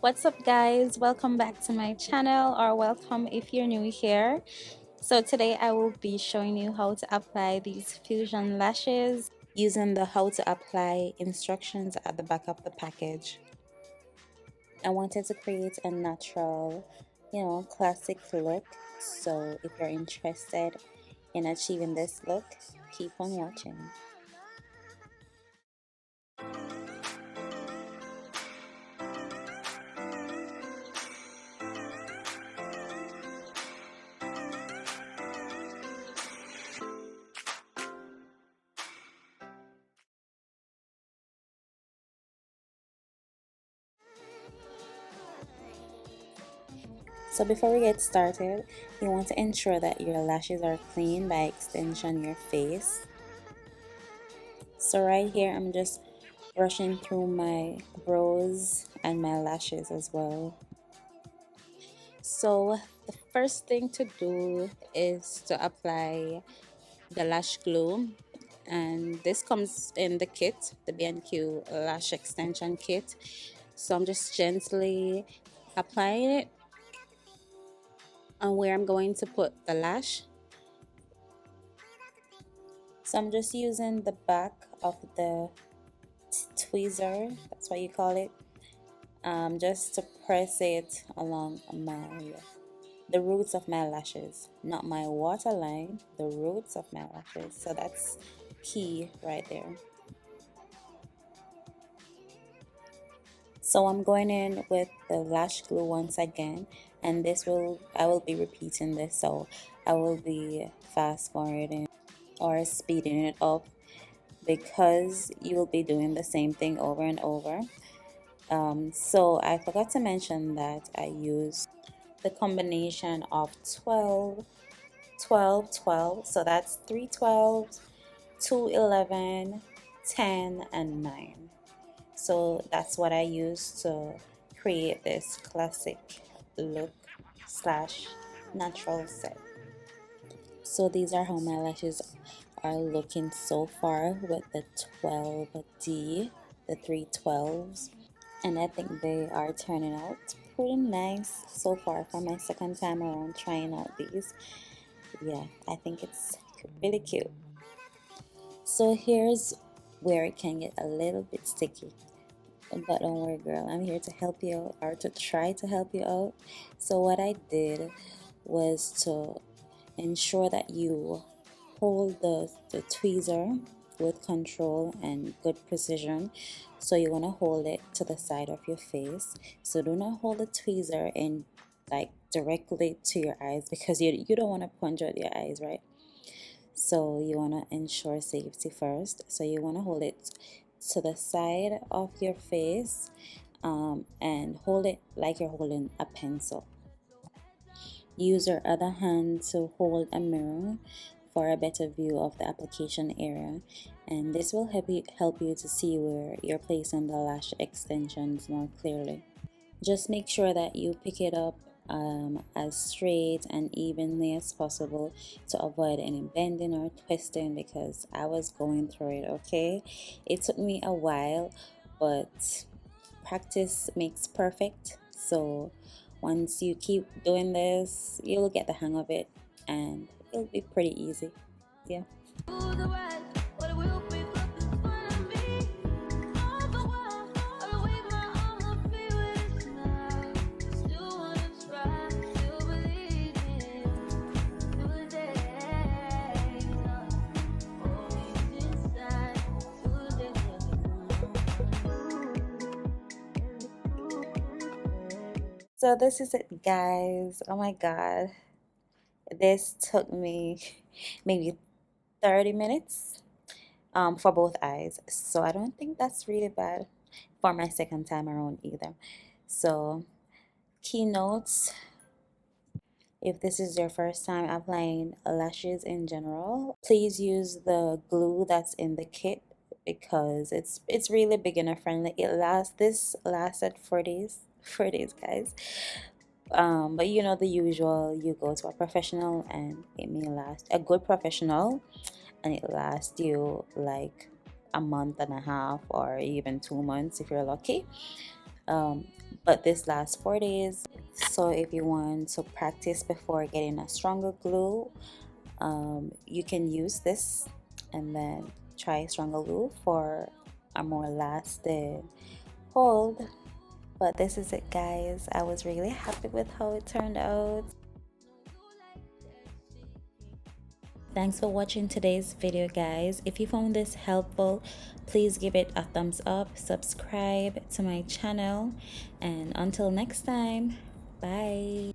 What's up, guys? Welcome back to my channel, or welcome if you're new here. So today I will be showing you how to apply these fusion lashes using the how to apply instructions at the back of the package. I wanted to create a natural, classic look. So if you're interested in achieving this look, keep on watching. So before we get started, you want to ensure that your lashes are clean, by extension your face. So right here I'm just brushing through my brows and my lashes as well. So the first thing to do is to apply the lash glue, and this comes in the kit, the B&Q lash extension kit. So I'm just gently applying it on where I'm going to put the lash. So I'm just using the back of the tweezer, that's what you call it, just to press it along the roots of my lashes, not my waterline, the roots of my lashes. So that's key right there. So I'm going in with the lash glue once again, and I will be repeating this, so I will be fast forwarding or speeding it up because you will be doing the same thing over and over. So I forgot to mention that I use the combination of 12, 12, 12. So that's 3 12s, 2 11, 10, and 9. So that's what I use to create this classic look slash natural set. So these are how my lashes are looking so far with the 12D, the 312s. And I think they are turning out pretty nice so far for my second time around trying out these. Yeah, I think it's really cute. So here's where it can get a little bit sticky, but don't worry, girl, I'm here to help you out, or to try to help you out. So what I did was to ensure that you hold the tweezer with control and good precision. So you want to hold it to the side of your face. So do not hold the tweezer in like directly to your eyes, because you don't want to punch out your eyes, right? So you want to ensure safety first. So you want to hold it to the side of your face, and hold it like you're holding a pencil. Use your other hand to hold a mirror for a better view of the application area, and this will help you to see where you're placing the lash extensions more clearly. Just make sure that you pick it up as straight and evenly as possible to avoid any bending or twisting, because I was going through it. Okay, it took me a while, but practice makes perfect. So once you keep doing this, you'll get the hang of it, and it'll be pretty easy. Yeah. So this is it, guys. Oh my god, this took me maybe 30 minutes for both eyes, so I don't think that's really bad for my second time around either. So keynotes: if this is your first time applying lashes in general, please use the glue that's in the kit, because it's really beginner friendly. This lasted 4 days, 4 days, guys. But you know the usual, you go to a professional and it may last, a good professional, and it lasts you like a month and a half or even 2 months if you're lucky. But this lasts 4 days. So if you want to practice before getting a stronger glue, you can use this and then try stronger glue for a more lasting hold. But this is it, guys. I was really happy with how it turned out. Thanks for watching today's video, guys. If you found this helpful, please give it a thumbs up, subscribe to my channel, and until next time, bye.